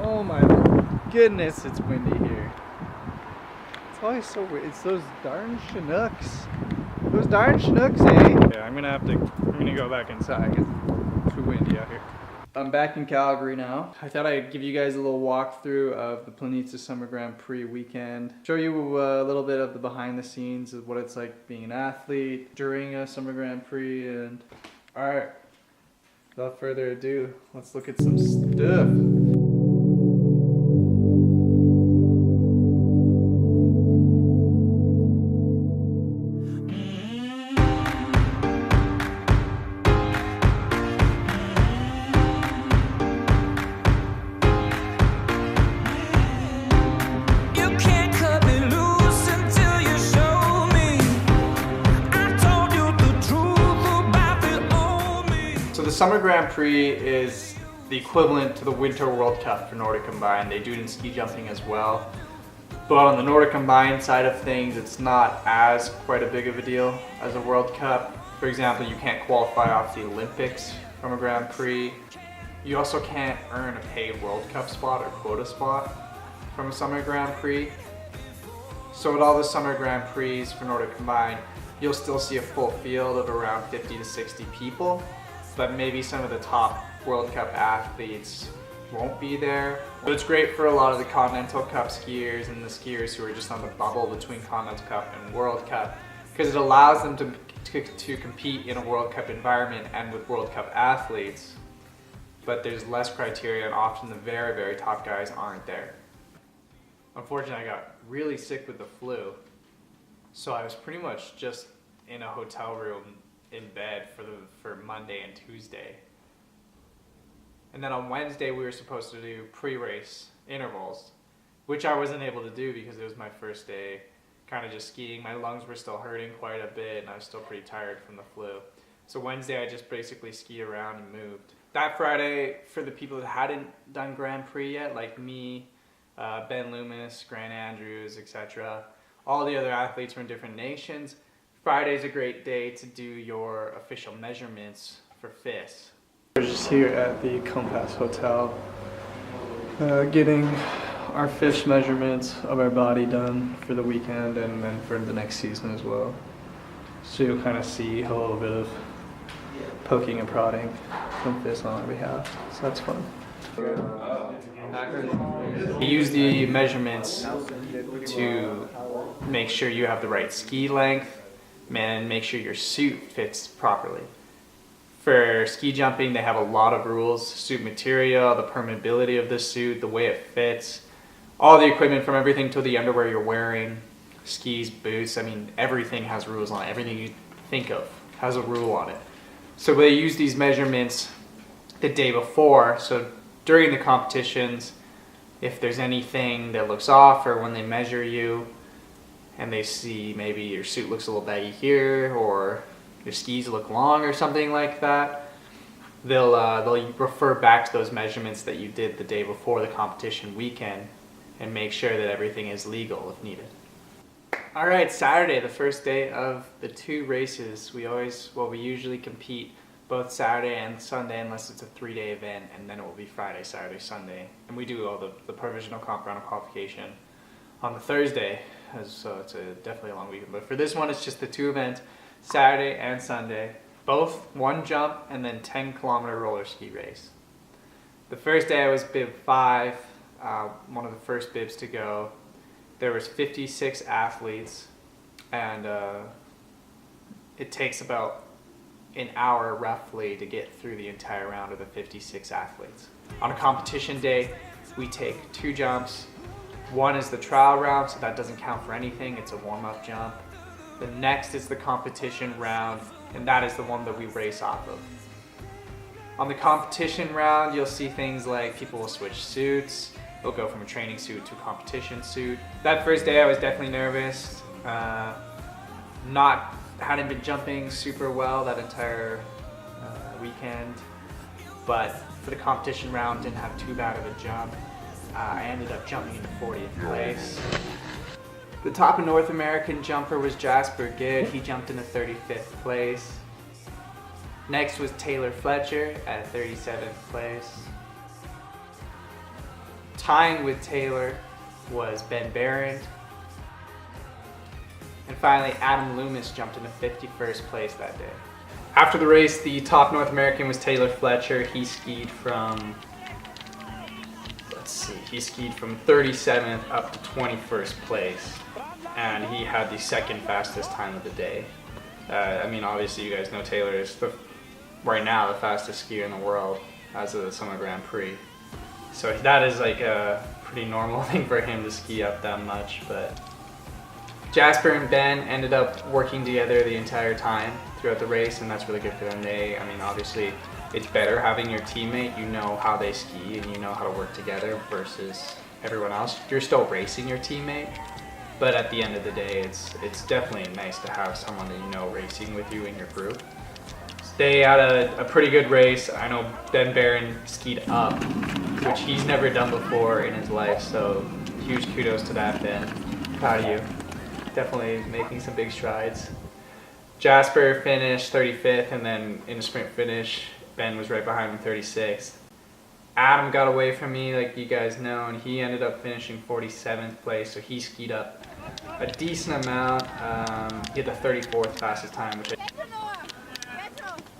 Oh my goodness, it's windy here. It's always so weird. It's those darn Chinooks. Those darn Chinooks, eh? Yeah, I'm gonna go back inside. It's too windy out here. I'm back in Calgary now. I thought I'd give you guys a little walkthrough of the Planica Summer Grand Prix weekend. Show you a little bit of the behind the scenes of what it's like being an athlete during a Summer Grand Prix. And alright, without further ado, let's look at some stuff. The Summer Grand Prix is the equivalent to the Winter World Cup for Nordic Combined. They do it in ski jumping as well. But on the Nordic Combined side of things, it's not as quite a big of a deal as a World Cup. For example, you can't qualify off the Olympics from a Grand Prix. You also can't earn a paid World Cup spot or quota spot from a Summer Grand Prix. So with all the Summer Grand Prix for Nordic Combined, you'll still see a full field of around 50 to 60 people. But maybe some of the top World Cup athletes won't be there. But it's great for a lot of the Continental Cup skiers and the skiers who are just on the bubble between Continental Cup and World Cup, because it allows them to compete in a World Cup environment and with World Cup athletes. But there's less criteria, and often the very, very top guys aren't there. Unfortunately, I got really sick with the flu, so I was pretty much just in a hotel room in bed for Monday and Tuesday. And then on Wednesday we were supposed to do pre-race intervals, which I wasn't able to do because it was my first day kind of just skiing. My lungs were still hurting quite a bit and I was still pretty tired from the flu. So Wednesday I just basically skied around and moved. That Friday, for the people that hadn't done Grand Prix yet, like me, Ben Loomis, Grant Andrews, etc., all the other athletes from different nations, Friday's a great day to do your official measurements for FIS. We're just here at the Compass Hotel getting our FIS measurements of our body done for the weekend and then for the next season as well. So you'll kind of see a little bit of poking and prodding from FIS on our behalf. So that's fun. You use the measurements to make sure you have the right ski length, and make sure your suit fits properly. For ski jumping, they have a lot of rules: suit material, the permeability of the suit, the way it fits, all the equipment from everything to the underwear you're wearing, skis, boots. I mean, everything has rules on it. Everything you think of has a rule on it. So they use these measurements the day before, so during the competitions, if there's anything that looks off or when they measure you, and they see maybe your suit looks a little baggy here or your skis look long or something like that, they'll refer back to those measurements that you did the day before the competition weekend and make sure that everything is legal if needed. All right, Saturday, the first day of the two races. We usually compete both Saturday and Sunday unless it's a 3-day event, and then it will be Friday, Saturday, Sunday. And we do all the provisional comp round of qualification on the Thursday, so it's definitely a long weekend. But for this one, it's just the two events, Saturday and Sunday, both one jump and then 10-kilometer roller ski race. The first day I was bib 5, one of the first bibs to go. There was 56 athletes, and it takes about an hour roughly to get through the entire round of the 56 athletes. On a competition day, we take 2 jumps. One is the trial round, so that doesn't count for anything. It's a warm-up jump. The next is the competition round, and that is the one that we race off of. On the competition round, you'll see things like people will switch suits. They'll go from a training suit to a competition suit. That first day I was definitely nervous. Hadn't been jumping super well that entire weekend, but for the competition round didn't have too bad of a jump. I ended up jumping into 40th place. The top North American jumper was Jasper Good. He jumped into 35th place. Next was Taylor Fletcher at 37th place. Tying with Taylor was Ben Barron. And finally, Adam Loomis jumped into 51st place that day. After the race, the top North American was Taylor Fletcher. He skied from, he skied from 37th up to 21st place. And he had the second fastest time of the day. I mean, obviously you guys know Taylor is right now the fastest skier in the world as of the Summer Grand Prix. So that is like a pretty normal thing for him to ski up that much. But Jasper and Ben ended up working together the entire time throughout the race, and that's really good for them. I mean, obviously it's better having your teammate, you know how they ski and you know how to work together versus everyone else. You're still racing your teammate, but at the end of the day, it's definitely nice to have someone that you know racing with you in your group. They had a pretty good race. I know Ben Barron skied up, which he's never done before in his life, so huge kudos to that, Ben. Proud of you. Definitely making some big strides. Jasper finished 35th, and then in the sprint finish, Ben was right behind him, 36th. Adam got away from me, like you guys know, and he ended up finishing 47th place, so he skied up a decent amount. He had the 34th fastest time, which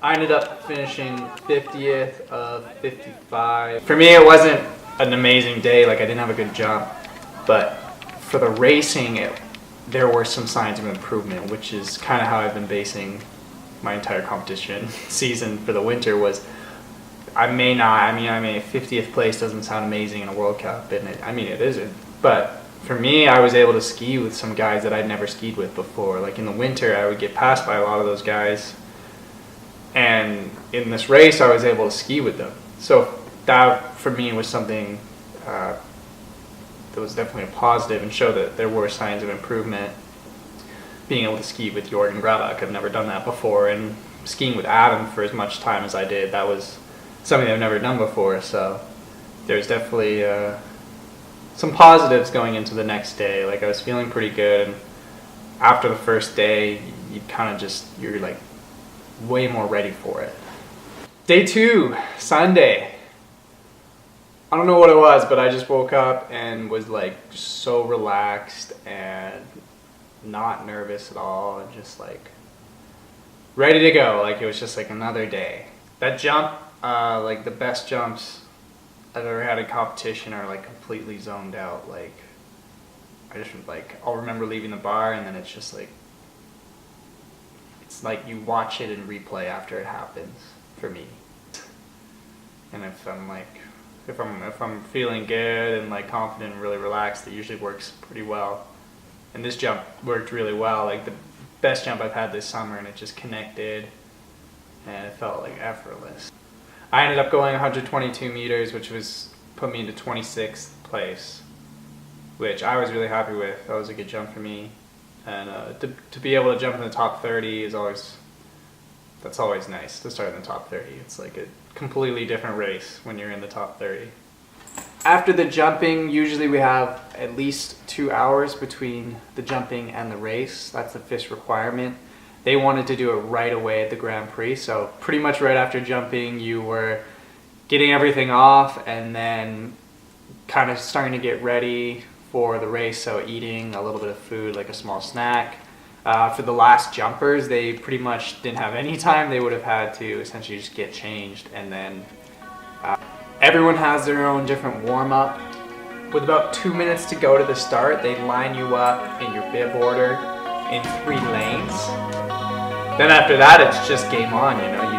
I ended up finishing 50th of 55. For me, it wasn't an amazing day, like I didn't have a good jump, but for the racing, there were some signs of improvement, which is kind of how I've been basing my entire competition season for the winter. Was I mean 50th place doesn't sound amazing in a World Cup, and it isn't, but for me, I was able to ski with some guys that I'd never skied with before. Like in the winter, I would get passed by a lot of those guys, and in this race, I was able to ski with them. So that, for me, was something that was definitely a positive and showed that there were signs of improvement. Being able to ski with Jorgen Grabak, I've never done that before, and skiing with Adam for as much time as I did, that was something I've never done before. So there's definitely some positives going into the next day. Like I was feeling pretty good, and after the first day, you kind of you're like way more ready for it. Day 2, Sunday. I don't know what it was, but I just woke up and was like so relaxed and not nervous at all, and just like ready to go. Like it was just like another day. That jump, like the best jumps I've ever had in competition are like completely zoned out. Like I'll remember leaving the bar, and then it's just like, it's like you watch it in replay after it happens for me. And if I'm feeling good and like confident and really relaxed, it usually works pretty well. And this jump worked really well, like the best jump I've had this summer, and it just connected and it felt like effortless. I ended up going 122 meters, which put me into 26th place, which I was really happy with. That was a good jump for me. And to be able to jump in the top 30 that's always nice, to start in the top 30. It's like a completely different race when you're in the top 30. After the jumping, usually we have at least 2 hours between the jumping and the race. That's the FIS requirement. They wanted to do it right away at the Grand Prix, so pretty much right after jumping, you were getting everything off and then kind of starting to get ready for the race, so eating a little bit of food, like a small snack. For the last jumpers, they pretty much didn't have any time. They would have had to essentially just get changed, and then everyone has their own different warm-up. With about 2 minutes to go to the start, they line you up in your bib order in 3 lanes. Then after that, it's just game on, you know, you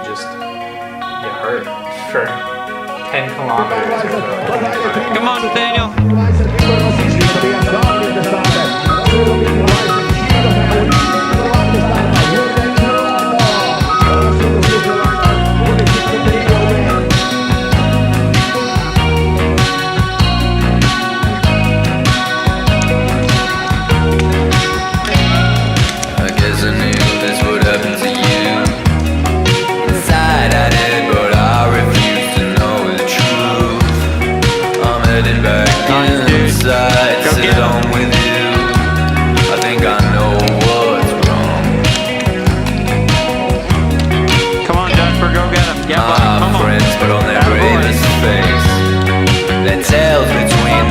hurt for 10 kilometers or so. Come on, Daniel. Friends put on their bravest face. Their tails between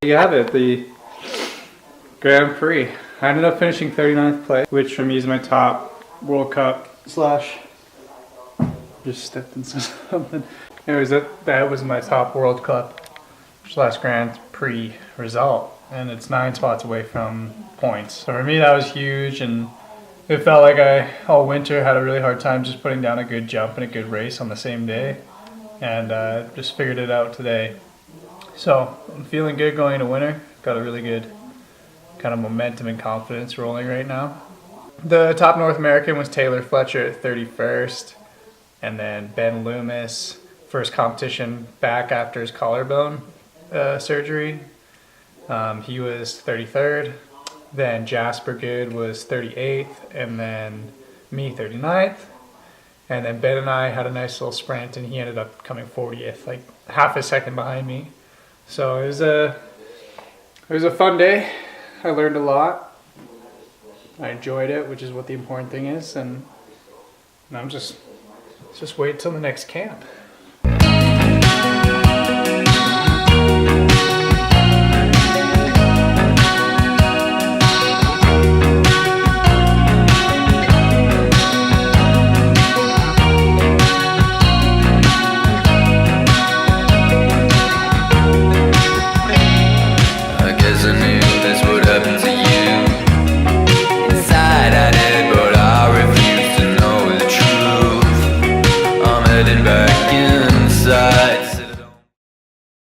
You have it, the Grand Prix. I ended up finishing 39th place, which for me is my top World Cup slash. Just stepped into something. Anyways, that was my top World Cup slash Grand Prix result, and it's 9 spots away from points. So for me, that was huge, and it felt like I all winter had a really hard time just putting down a good jump and a good race on the same day, and just figured it out today. So I'm feeling good going into winter. Got a really good kind of momentum and confidence rolling right now. The top North American was Taylor Fletcher at 31st, and then Ben Loomis, first competition back after his collarbone surgery. He was 33rd. Then Jasper Good was 38th, and then me 39th. And then Ben and I had a nice little sprint, and he ended up coming 40th, like half a second behind me. So it was a fun day. I learned a lot. I enjoyed it, which is what the important thing is, and I'm just wait till the next camp.